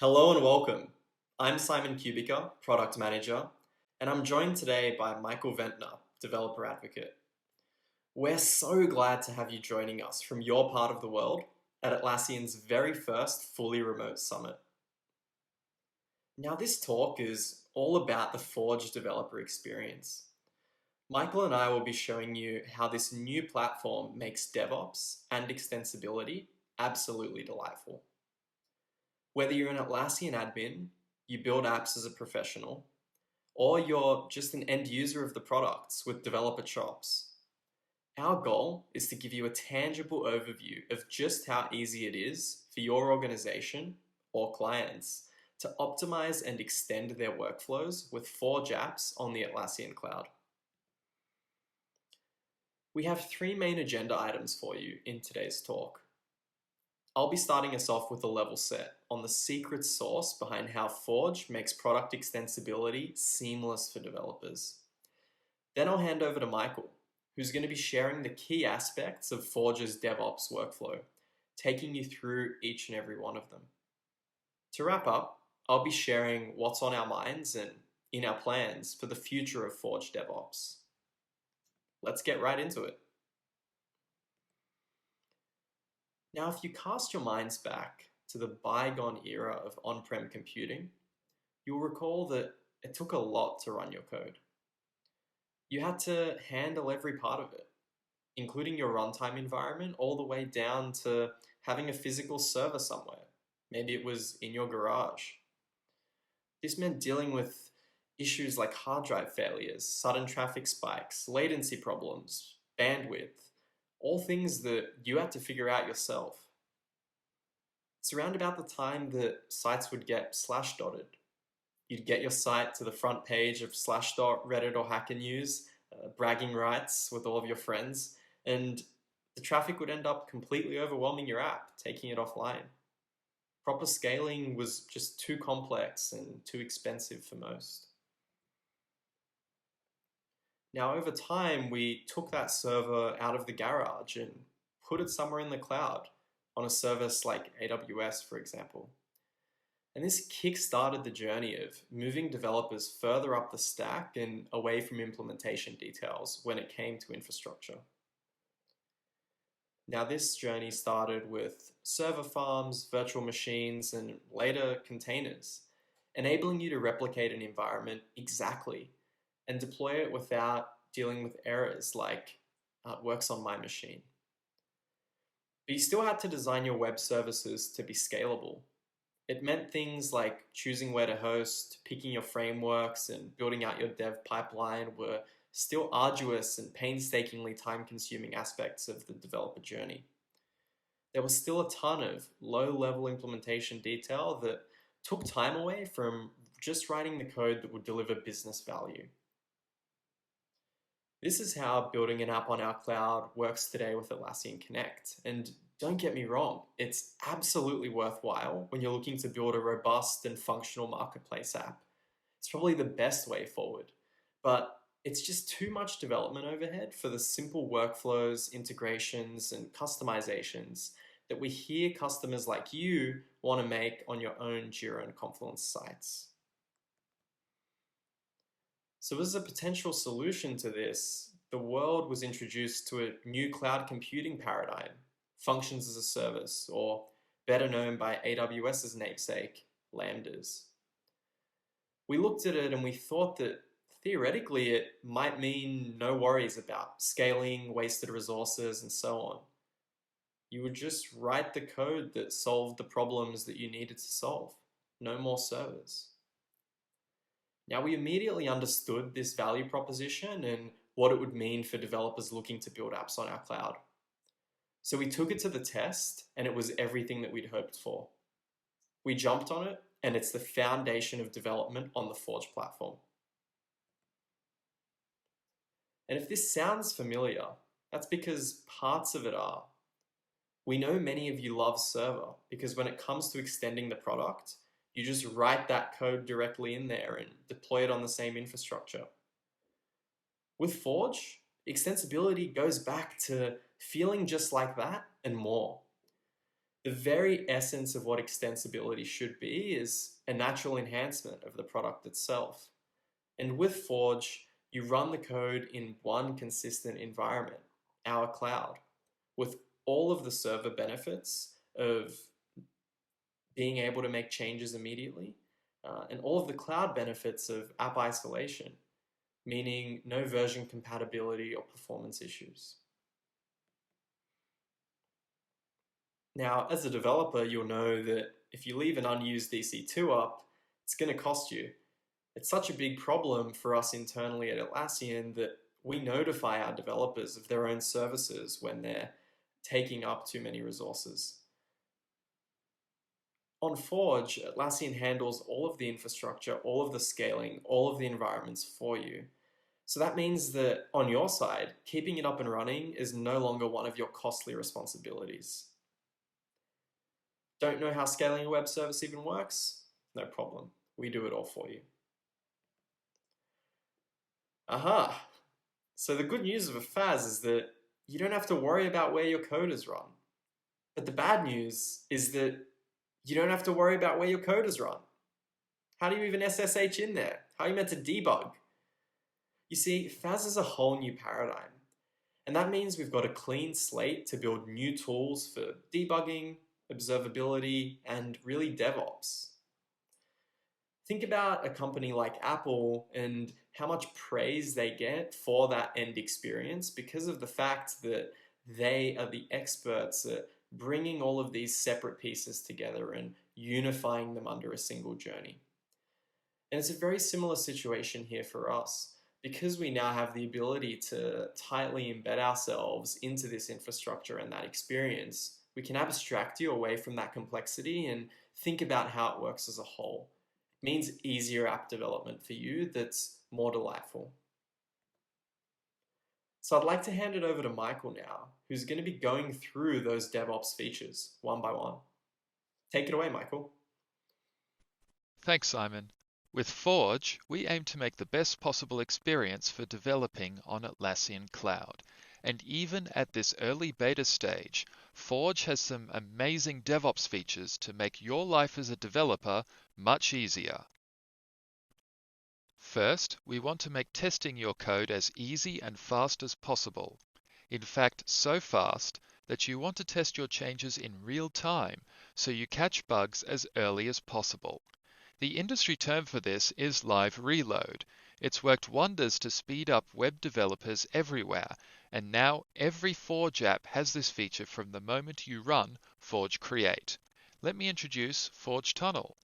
Hello and welcome. I'm Simon Kubica, Product Manager, and I'm joined today by Michael Ventnor, Developer Advocate. We're so glad to have you joining us from your part of the world at Atlassian's very first fully remote summit. Now, this talk is all about the Forge developer experience. Michael and I will be showing you how this new platform makes DevOps and extensibility absolutely delightful. Whether you're an Atlassian admin, you build apps as a professional, or you're just an end user of the products with developer chops, our goal is to give you a tangible overview of just how easy it is for your organization or clients to optimize and extend their workflows with Forge apps on the Atlassian cloud. We have three main agenda items for you in today's talk. I'll be starting us off with a level set on the secret sauce behind how Forge makes product extensibility seamless for developers. Then I'll hand over to Michael, who's going to be sharing the key aspects of Forge's DevOps workflow, taking you through each and every one of them. To wrap up, I'll be sharing what's on our minds and in our plans for the future of Forge DevOps. Let's get right into it. Now, if you cast your minds back to the bygone era of on-prem computing, you'll recall that it took a lot to run your code. You had to handle every part of it, including your runtime environment, all the way down to having a physical server somewhere. Maybe it was in your garage. This meant dealing with issues like hard drive failures, sudden traffic spikes, latency problems, bandwidth, all things that you had to figure out yourself. It's around about the time that sites would get slashdotted. You'd get your site to the front page of Slashdot, Reddit, or Hacker News, bragging rights with all of your friends, and the traffic would end up completely overwhelming your app, taking it offline. Proper scaling was just too complex and too expensive for most. Now, over time, we took that server out of the garage and put it somewhere in the cloud on a service like AWS, for example. And this kick-started the journey of moving developers further up the stack and away from implementation details when it came to infrastructure. Now, this journey started with server farms, virtual machines, and later containers, enabling you to replicate an environment exactly and deploy it without dealing with errors like it works on my machine. But you still had to design your web services to be scalable. It meant things like choosing where to host, picking your frameworks, and building out your dev pipeline were still arduous and painstakingly time-consuming aspects of the developer journey. There was still a ton of low-level implementation detail that took time away from just writing the code that would deliver business value. This is how building an app on our cloud works today with Atlassian Connect. And don't get me wrong, it's absolutely worthwhile when you're looking to build a robust and functional marketplace app. It's probably the best way forward, but it's just too much development overhead for the simple workflows, integrations, and customizations that we hear customers like you want to make on your own Jira and Confluence sites. So as a potential solution to this, the world was introduced to a new cloud computing paradigm, functions as a service, or better known by AWS's namesake, Lambdas. We looked at it and we thought that theoretically it might mean no worries about scaling, wasted resources, and so on. You would just write the code that solved the problems that you needed to solve. No more servers. Now, we immediately understood this value proposition and what it would mean for developers looking to build apps on our cloud. So we took it to the test, and it was everything that we'd hoped for. We jumped on it, and it's the foundation of development on the Forge platform. And if this sounds familiar, that's because parts of it are. We know many of you love Server because when it comes to extending the product, you just write that code directly in there and deploy it on the same infrastructure. With Forge, extensibility goes back to feeling just like that and more. The very essence of what extensibility should be is a natural enhancement of the product itself. And with Forge, you run the code in one consistent environment, our cloud, with all of the server benefits of being able to make changes immediately, and all of the cloud benefits of app isolation, meaning no version compatibility or performance issues. Now, as a developer, you'll know that if you leave an unused EC2 up, it's going to cost you. It's such a big problem for us internally at Atlassian that we notify our developers of their own services when they're taking up too many resources. On Forge, Atlassian handles all of the infrastructure, all of the scaling, all of the environments for you. So that means that on your side, keeping it up and running is no longer one of your costly responsibilities. Don't know how scaling a web service even works? No problem. We do it all for you. Aha! So the good news of a FAS is that you don't have to worry about where your code is run. But the bad news is that you don't have to worry about where your code is run. How do you even SSH in there? How are you meant to debug? You see, FAS is a whole new paradigm. And that means we've got a clean slate to build new tools for debugging, observability, and really DevOps. Think about a company like Apple and how much praise they get for that end experience because of the fact that they are the experts at bringing all of these separate pieces together and unifying them under a single journey. And it's a very similar situation here for us. Because we now have the ability to tightly embed ourselves into this infrastructure and that experience, we can abstract you away from that complexity and think about how it works as a whole. It means easier app development for you that's more delightful. So I'd like to hand it over to Michael now, who's going to be going through those DevOps features one by one. Take it away, Michael. Thanks, Simon. With Forge, we aim to make the best possible experience for developing on Atlassian Cloud. And even at this early beta stage, Forge has some amazing DevOps features to make your life as a developer much easier. First, we want to make testing your code as easy and fast as possible. In fact, so fast that you want to test your changes in real time, so you catch bugs as early as possible. The industry term for this is live reload. It's worked wonders to speed up web developers everywhere, and now every Forge app has this feature from the moment you run Forge Create. Let me introduce Forge Tunnel.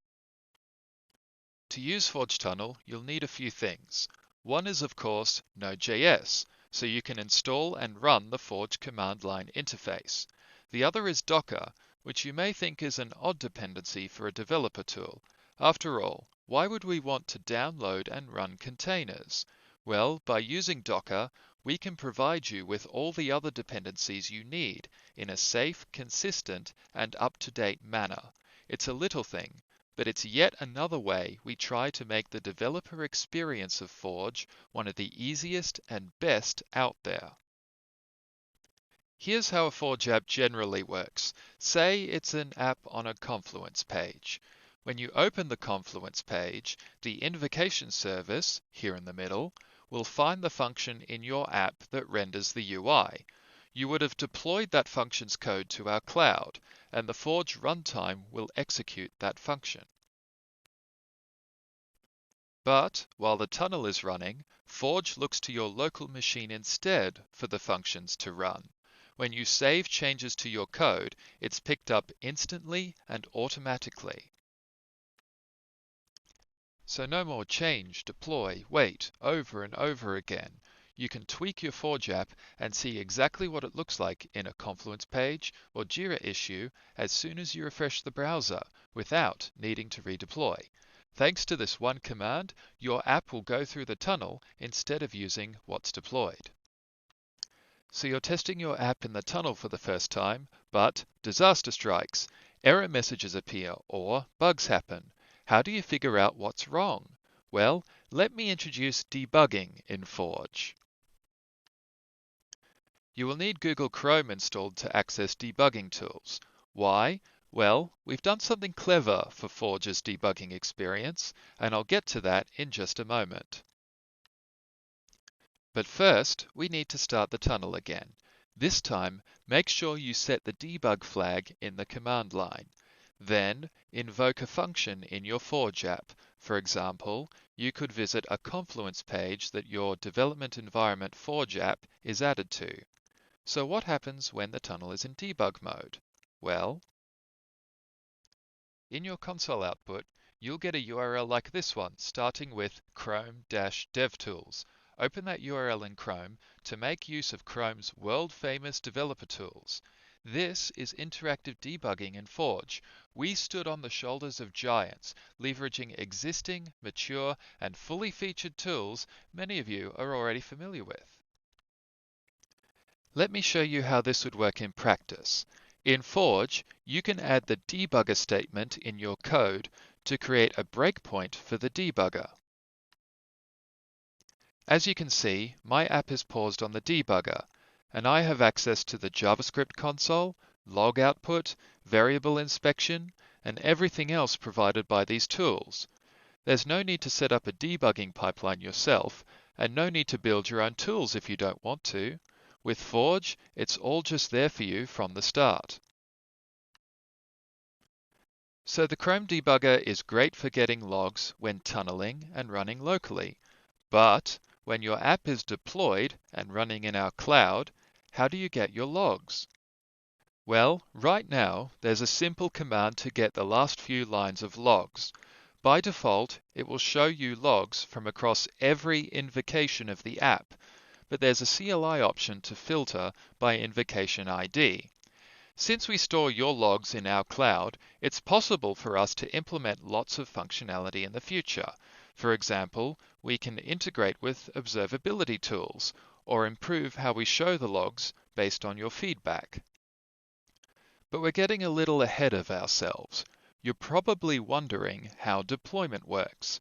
To use Forge Tunnel, you'll need a few things. One is, of course, Node.js, so you can install and run the Forge command line interface. The other is Docker, which you may think is an odd dependency for a developer tool. After all, why would we want to download and run containers? Well, by using Docker, we can provide you with all the other dependencies you need in a safe, consistent, and up-to-date manner. It's a little thing, but it's yet another way we try to make the developer experience of Forge one of the easiest and best out there. Here's how a Forge app generally works. Say it's an app on a Confluence page. When you open the Confluence page, the invocation service, here in the middle, will find the function in your app that renders the UI. You would have deployed that function's code to our cloud, and the Forge runtime will execute that function. But while the tunnel is running, Forge looks to your local machine instead for the functions to run. When you save changes to your code, it's picked up instantly and automatically. So no more change, deploy, wait, over and over again. You can tweak your Forge app and see exactly what it looks like in a Confluence page or Jira issue as soon as you refresh the browser without needing to redeploy. Thanks to this one command, your app will go through the tunnel instead of using what's deployed. So you're testing your app in the tunnel for the first time, but disaster strikes, error messages appear, or bugs happen. How do you figure out what's wrong? Well, let me introduce debugging in Forge. You will need Google Chrome installed to access debugging tools. Why? Well, we've done something clever for Forge's debugging experience, and I'll get to that in just a moment. But first, we need to start the tunnel again. This time, make sure you set the debug flag in the command line. Then, invoke a function in your Forge app. For example, you could visit a Confluence page that your development environment Forge app is added to. So what happens when the tunnel is in debug mode? Well, in your console output, you'll get a URL like this one, starting with chrome-devtools. Open that URL in Chrome to make use of Chrome's world-famous developer tools. This is interactive debugging in Forge. We stood on the shoulders of giants, leveraging existing, mature, and fully featured tools many of you are already familiar with. Let me show you how this would work in practice. In Forge, you can add the debugger statement in your code to create a breakpoint for the debugger. As you can see, my app is paused on the debugger, and I have access to the JavaScript console, log output, variable inspection, and everything else provided by these tools. There's no need to set up a debugging pipeline yourself, and no need to build your own tools if you don't want to. With Forge, it's all just there for you from the start. So the Chrome debugger is great for getting logs when tunneling and running locally. But when your app is deployed and running in our cloud, how do you get your logs? Well, right now, there's a simple command to get the last few lines of logs. By default, it will show you logs from across every invocation of the app, but there's a CLI option to filter by invocation ID. Since we store your logs in our cloud, it's possible for us to implement lots of functionality in the future. For example, we can integrate with observability tools or improve how we show the logs based on your feedback. But we're getting a little ahead of ourselves. You're probably wondering how deployment works.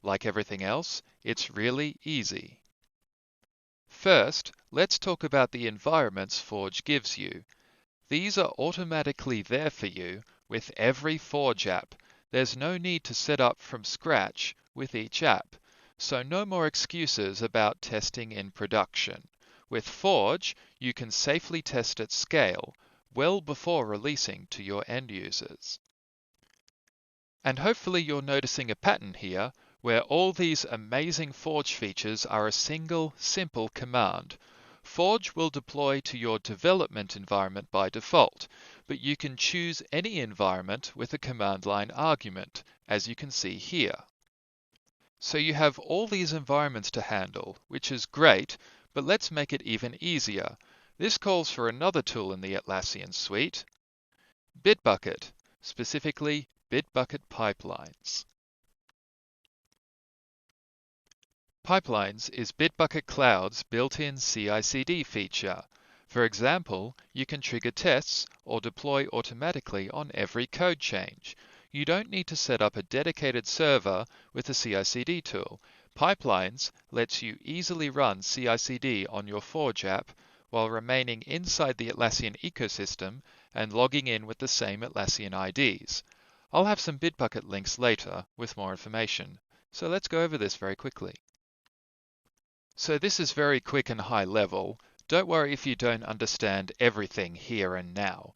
Like everything else, it's really easy. First, let's talk about the environments Forge gives you. These are automatically there for you with every Forge app. There's no need to set up from scratch with each app, so no more excuses about testing in production. With Forge, you can safely test at scale, well before releasing to your end users. And hopefully you're noticing a pattern here, where all these amazing Forge features are a single, simple command. Forge will deploy to your development environment by default, but you can choose any environment with a command line argument, as you can see here. So you have all these environments to handle, which is great, but let's make it even easier. This calls for another tool in the Atlassian suite, Bitbucket, specifically Bitbucket Pipelines. Pipelines is Bitbucket Cloud's built-in CI/CD feature. For example, you can trigger tests or deploy automatically on every code change. You don't need to set up a dedicated server with a CI/CD tool. Pipelines lets you easily run CI/CD on your Forge app while remaining inside the Atlassian ecosystem and logging in with the same Atlassian IDs. I'll have some Bitbucket links later with more information, so let's go over this very quickly. So this is very quick and high level. Don't worry if you don't understand everything here and now.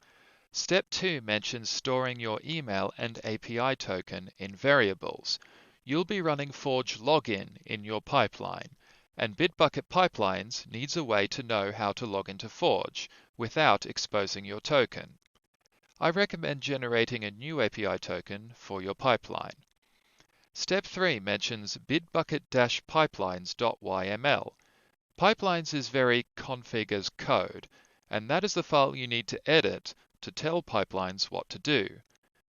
Step 2 mentions storing your email and API token in variables. You'll be running Forge login in your pipeline, and Bitbucket Pipelines needs a way to know how to log into Forge without exposing your token. I recommend generating a new API token for your pipeline. Step 3 mentions bitbucket-pipelines.yml. Pipelines is very config as code, and that is the file you need to edit to tell pipelines what to do.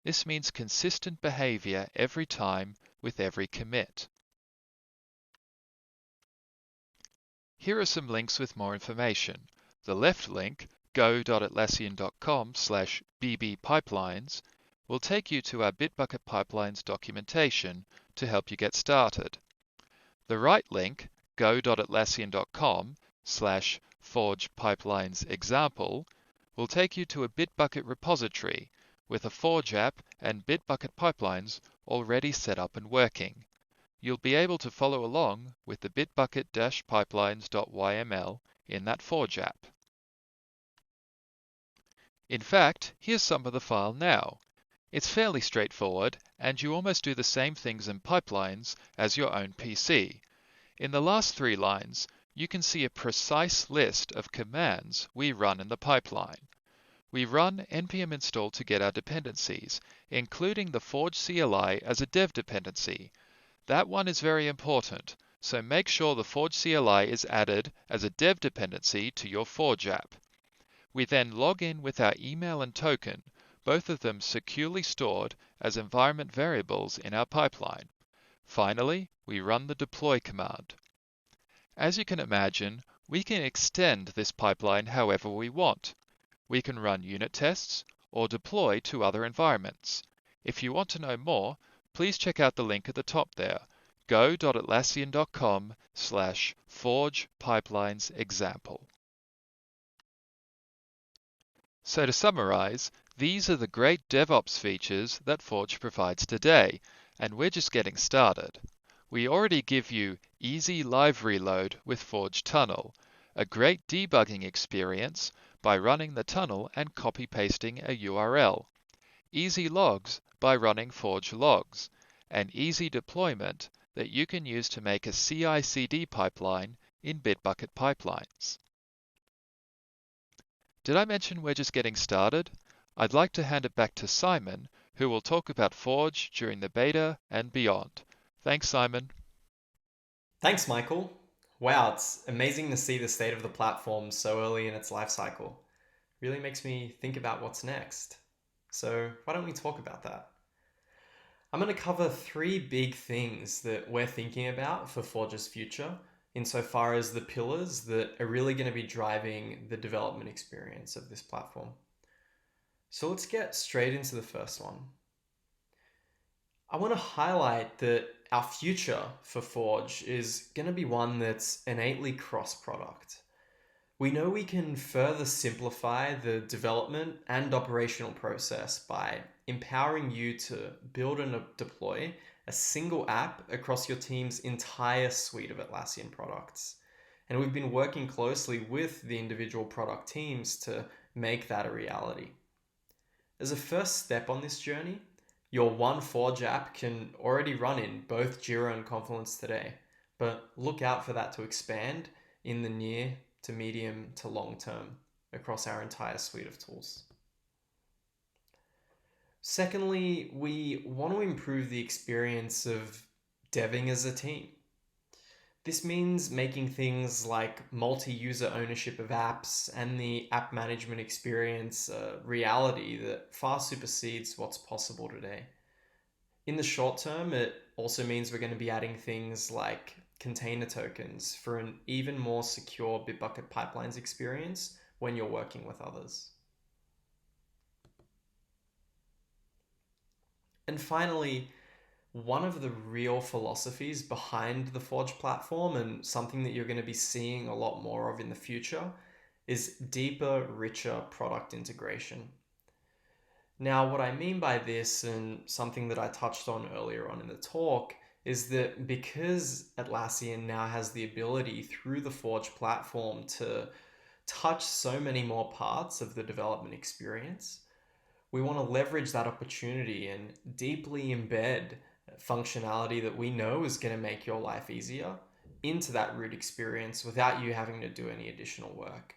This means consistent behavior every time with every commit. Here are some links with more information. The left link, go.atlassian.com/bbpipelines, will take you to our Bitbucket Pipelines documentation to help you get started. The right link, go.atlassian.com/forgepipelinesexample, will take you to a Bitbucket repository with a Forge app and Bitbucket pipelines already set up and working. You'll be able to follow along with the bitbucket-pipelines.yml in that Forge app. In fact, here's some of the file now. It's fairly straightforward, and you almost do the same things in pipelines as your own PC. In the last 3 lines, you can see a precise list of commands we run in the pipeline. We run npm install to get our dependencies, including the Forge CLI as a dev dependency. That one is very important, so make sure the Forge CLI is added as a dev dependency to your Forge app. We then log in with our email and token, both of them securely stored as environment variables in our pipeline. Finally, we run the deploy command. As you can imagine, we can extend this pipeline however we want. We can run unit tests or deploy to other environments. If you want to know more, please check out the link at the top there, go.atlassian.com/forge-pipelines-example. So to summarize, these are the great DevOps features that Forge provides today, and we're just getting started. We already give you easy live reload with Forge Tunnel, a great debugging experience by running the tunnel and copy-pasting a URL, easy logs by running Forge logs, and easy deployment that you can use to make a CI/CD pipeline in Bitbucket Pipelines. Did I mention we're just getting started? I'd like to hand it back to Simon, who will talk about Forge during the beta and beyond. Thanks, Simon. Thanks, Michael. Wow, it's amazing to see the state of the platform so early in its life cycle. Really makes me think about what's next. So why don't we talk about that? I'm going to cover 3 big things that we're thinking about for Forge's future, insofar as the pillars that are really going to be driving the development experience of this platform. So let's get straight into the first one. I want to highlight that our future for Forge is going to be one that's innately cross-product. We know we can further simplify the development and operational process by empowering you to build and deploy a single app across your team's entire suite of Atlassian products. And we've been working closely with the individual product teams to make that a reality. As a first step on this journey, your one Forge app can already run in both Jira and Confluence today, but look out for that to expand in the near to medium to long term across our entire suite of tools. Secondly, we want to improve the experience of deving as a team. This means making things like multi-user ownership of apps and the app management experience a reality that far supersedes what's possible today. In the short term, it also means we're going to be adding things like container tokens for an even more secure Bitbucket Pipelines experience when you're working with others. And finally, one of the real philosophies behind the Forge platform, and something that you're going to be seeing a lot more of in the future, is deeper, richer product integration. Now, what I mean by this, and something that I touched on earlier on in the talk, is that because Atlassian now has the ability through the Forge platform to touch so many more parts of the development experience, we want to leverage that opportunity and deeply embed functionality that we know is going to make your life easier into that root experience without you having to do any additional work.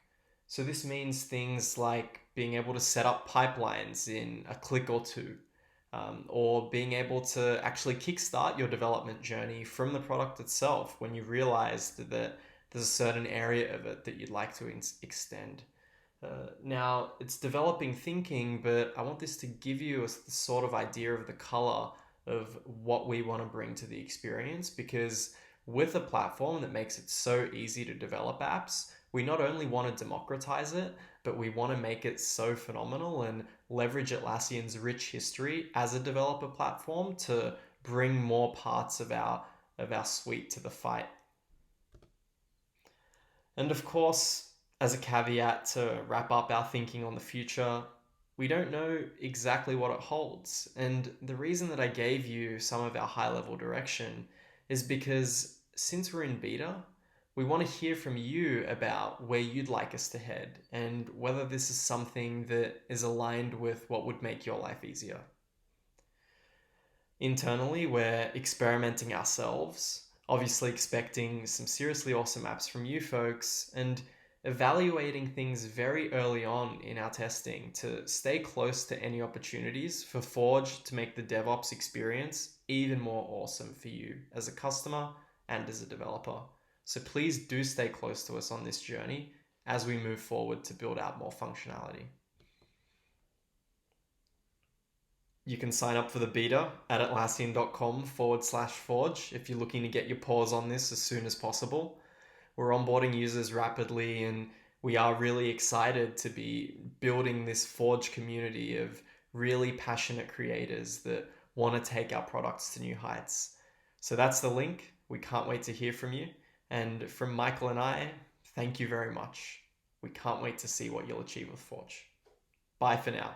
So this means things like being able to set up pipelines in a click or two, or being able to actually kickstart your development journey from the product itself when you realize that there's a certain area of it that you'd like to extend. Now, it's developing thinking, but I want this to give you a sort of idea of the color of what we want to bring to the experience, because with a platform that makes it so easy to develop apps, we not only want to democratize it, but we want to make it so phenomenal and leverage Atlassian's rich history as a developer platform to bring more parts of our suite to the fight. And of course, As a caveat to wrap up our thinking on the future, we don't know exactly what it holds. And the reason that I gave you some of our high level direction is because since we're in beta, we want to hear from you about where you'd like us to head and whether this is something that is aligned with what would make your life easier. Internally, we're experimenting ourselves, obviously expecting some seriously awesome apps from you folks, and evaluating things very early on in our testing to stay close to any opportunities for Forge to make the DevOps experience even more awesome for you as a customer and as a developer. So please do stay close to us on this journey as we move forward to build out more functionality. You can sign up for the beta at atlassian.com/forge if you're looking to get your paws on this as soon as possible. We're onboarding users rapidly, and we are really excited to be building this Forge community of really passionate creators that want to take our products to new heights. So that's the link. We can't wait to hear from you. And from Michael and I, thank you very much. We can't wait to see what you'll achieve with Forge. Bye for now.